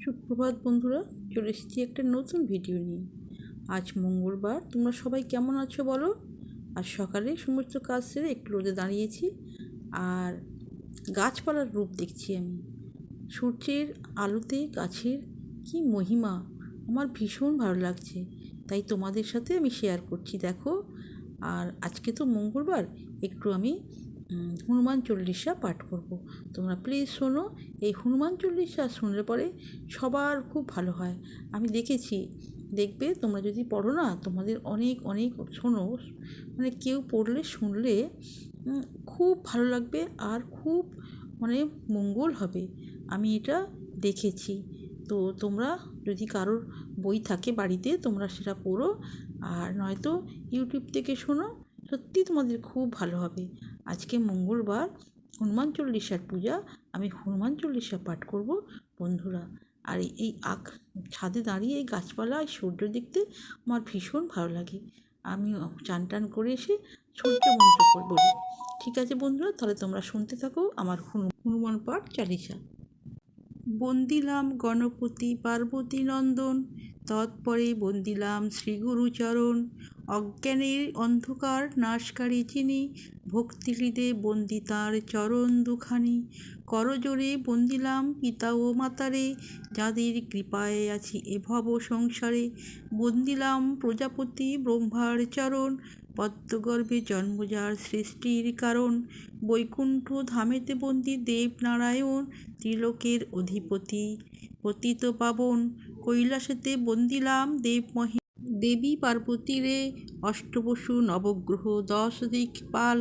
সুপ্রভাত বন্ধুরা, চলে এসেছি একটা নতুন ভিডিও নিয়ে। আজ মঙ্গলবার, তোমরা সবাই কেমন আছো বলো? আজ সকালে সমস্ত কাজ সেরে একটু রোদে দাঁড়িয়েছি আর গাছপালার রূপ দেখছি আমি। সূর্যের আলোতে গাছের কি মহিমা, আমার ভীষণ ভালো লাগছে, তাই তোমাদের সাথে আমি শেয়ার করছি। দেখো, আর আজকে তো মঙ্গলবার, একটু আমি হনুমান চল্লিশা পাঠ করব। তোমরা প্লিজ শোনো। এই হনুমান চল্লিশা শুনলে পরে সবার খুব ভালো হয়। আমি দেখেছি, দেখবে তোমরা যদি পড়ো না, তোমাদের অনেক অনেক শোনো, মানে কেউ পড়লে শুনলে খুব ভালো লাগবে আর খুব মানে মঙ্গল হবে। আমি এটা দেখেছি। তো তোমরা যদি কারোর বই থাকে বাড়িতে, তোমরা সেটা পড়ো, আর নয়তো ইউটিউব থেকে শোনো, সত্যি তোমাদের খুব ভালো হবে। আজকে মঙ্গলবার, হনুমান চল্লিশার পূজা, আমি হনুমান চল্লিশা পাঠ করব বন্ধুরা। আর এই ছাদে দাঁড়িয়ে এই গাছপালা আর সূর্য দেখতে আমার ভীষণ ভালো লাগে। আমি চান টান করে এসে সূর্য মন্ত্র বলি। ঠিক আছে বন্ধুরা, তাহলে তোমরা শুনতে থাকো আমার হনুমান পাঠ চালিসা। বন্দিলাম গণপতি পার্বতী নন্দন, তৎপরে বন্দিলাম শ্রীগুরুচরণ। অজ্ঞানের অন্ধকার নাশকারী যিনি, ভক্তি হৃদে বন্দি তাঁর চরণ দুখানি। করজোরে বন্দিলাম পিতা ও মাতারে, যাদের কৃপায় আছি এ ভব সংসারে। বন্দিলাম প্রজাপতি ব্রহ্মার চরণ, পদ্মগর্ভে জন্ম যার সৃষ্টির কারণ। বৈকুণ্ঠ ধামেতে বন্দি দেবনারায়ণ, ত্রিলোকের অধিপতি পতিত পাবন। কৈলাসেতে বন্দিলাম দেবী পার্বতীরে, অষ্টবসু নবগ্রহ 10 দিকপাল।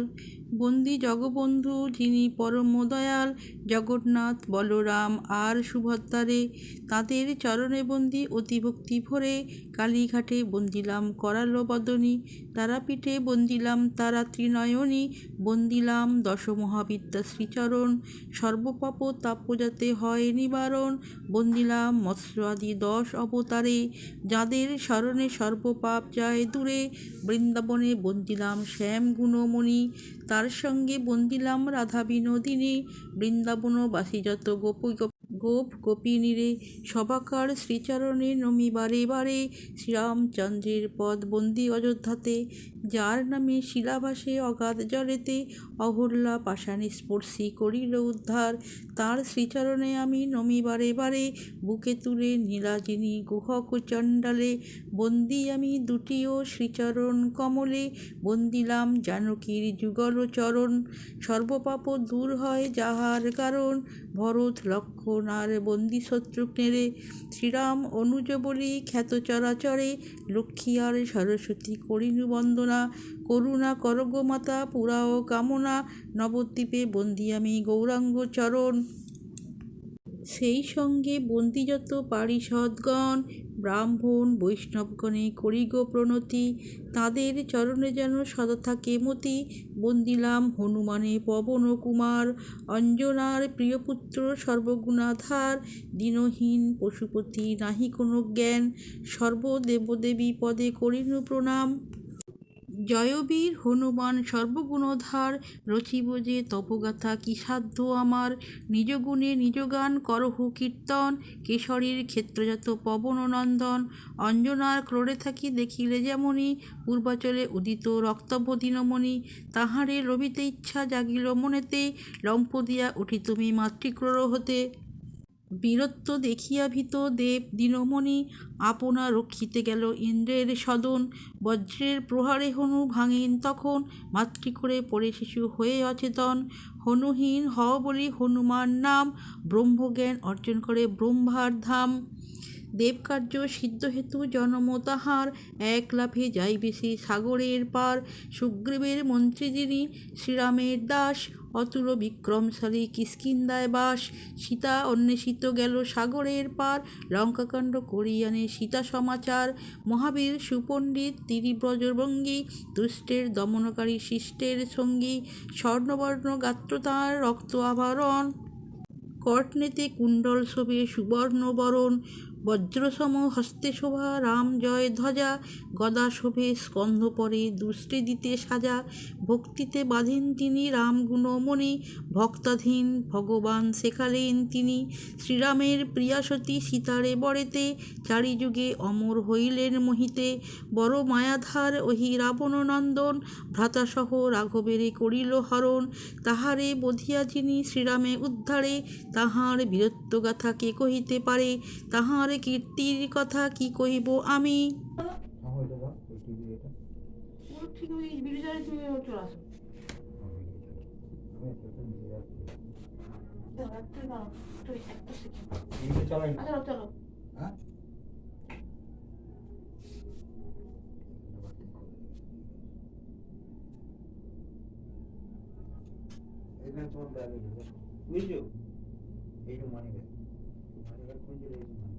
বন্দি জগবন্ধু যিনি পরম দয়াল, জগন্নাথ বলরাম আর সুভদ্রারে। তাদের চরণে বন্দি অতি ভক্তি ভরে, কালীঘাটে বন্দিলাম করালো বদনী। তারাপীঠে বন্দিলাম তারা ত্রিনয়নী, বন্দিলাম 10 মহাবিদ্যা শ্রীচরণ। সর্বপাপ তাপ যাতে হয় নিবারণ, বন্দিলাম মৎস্য আদি 10 অবতারে। যাদের স্মরণে সর্বপাপ যায় দূরে, বৃন্দাবনে বন্দিলাম শ্যাম গুণমণি। তার সঙ্গে বন্দিলাম রাধা বিনোদিনী, বৃন্দাবনবাসী যত গোপ গোপিনীরে। সবাকার শ্রীচরণে নমি বারে বারে, শ্রীরামচন্দ্রের পদ বন্দি অযোধ্যাতে। যার নামে শিলাভাসে অগাধ জলেতে, অহল্যা পাষাণে স্পর্শী করিল উদ্ধার। তার শ্রীচরণে আমি নমি বারে বারে, বুকে তুলে নীলাজিনী গুহক চণ্ডালে। বন্দি আমি দুটিও শ্রীচরণ কমলে, বন্দিলাম জানকীর যুগল চরণ। সর্বপাপ দূর হয় যাহার কারণ, ভরত লক্ষ্মণ আর বন্দি শত্রুঘ্নেরে। শ্রীরাম অনুজ বলি খ্যাত চরাচরে, লক্ষ্মী আর সরস্বতী করিনু বন্দনা। করুণা করগ মাতা পুরাও কামনা, নবদ্বীপে বন্দি আমি গৌরাঙ্গ চরণ। সেই সঙ্গে বন্দি যত পারিষদগণ, ব্রাহ্মণ বৈষ্ণবগণে করি গো প্রণতি। তাদের চরণে যেন সদা থাকে মতি, বন্দিলাম হনুমানে পবন কুমার। অঞ্জনার প্রিয়পুত্র সর্বগুণাধার, দীনহীন পশুপতি নাহি কোনো জ্ঞান। সর্বদেবদেবী পদে করিনু প্রণাম। জয়বীর হনুমান সর্বগুণধার, রচিব যে তপগাথা কি সাধ্য আমার। নিজ গুণে নিজ গান করহু কীর্তন, কেশরীর ক্ষেত্রজাত পবন নন্দন। অঞ্জনার ক্রোড়ে থাকি দেখিলে যেমনি, পূর্বাচলে উদিত রক্তভ দীনমণি। তাহারে লভিতে ইচ্ছা জাগিল মনেতে, লম্ফ দিয়া উঠি তুমি মাতৃক্রোড় হতে। বীরত্ব দেখিয়া ভীত দেব দীনমণি, আপনা রক্ষিতে গেল ইন্দ্রের সদন। বজ্রের প্রহারে হনু ভাঙেন তখন, মাতৃক্রোড়ে পড়ে শিশু হয়ে অচেতন। হনুহীন হও বলি হনুমান নাম, ব্রহ্মজ্ঞান অর্জন করে ব্রহ্মার ধাম। দেবকার্য সিদ্ধ হেতু জনম তাহার, এক লাফে যাইবে সে সাগরের পার। সুগ্রীবের মন্ত্রী যিনি শ্রীরামের দাস, অতুল বিক্রমশালী কিষ্কিন্ধায় বাস। সীতা অন্বেষিত গেল সাগরের পার, লঙ্কাকাণ্ড করিয়ানে সীতা সমাচার। মহাবীর সুপণ্ডিত তিনি ব্রজভঙ্গী, দুষ্টের দমনকারী শিষ্টের সঙ্গী। স্বর্ণবর্ণ গাত্র তাঁর রক্ত আভরণ, কর্ণেতে কুণ্ডল শোভে সুবর্ণ বরণ, বজ্রসম হস্তে শোভা রাম জয় ধ্বজা, গদা শোভে স্কন্ধ পরে দুষ্টি দিতে সাজা, ভক্তিতে বাঁধেন তিনি রাম গুণমণি, ভক্তাধীন ভগবান শেখালেন তিনি, শ্রীরামের প্রিয়া সতী সীতারে বরেতে, চারিযুগে অমর হইলেন মোহিতে, বড় মায়াধার ওহি রাবণ নন্দন, ভ্রাতাসহ রাঘবেরে করিল হরণ, তাহারে বধিয়া যিনি শ্রীরামে উদ্ধারে, তাহার বীরত্বগাথা কে কহিতে পারে, তাহার কীর্তির কথা কি কহিব আমি। এখানে তোমার ব্যাগ বুঝছো? এইটা মানি ব্যাগ খুঁজে রয়েছে।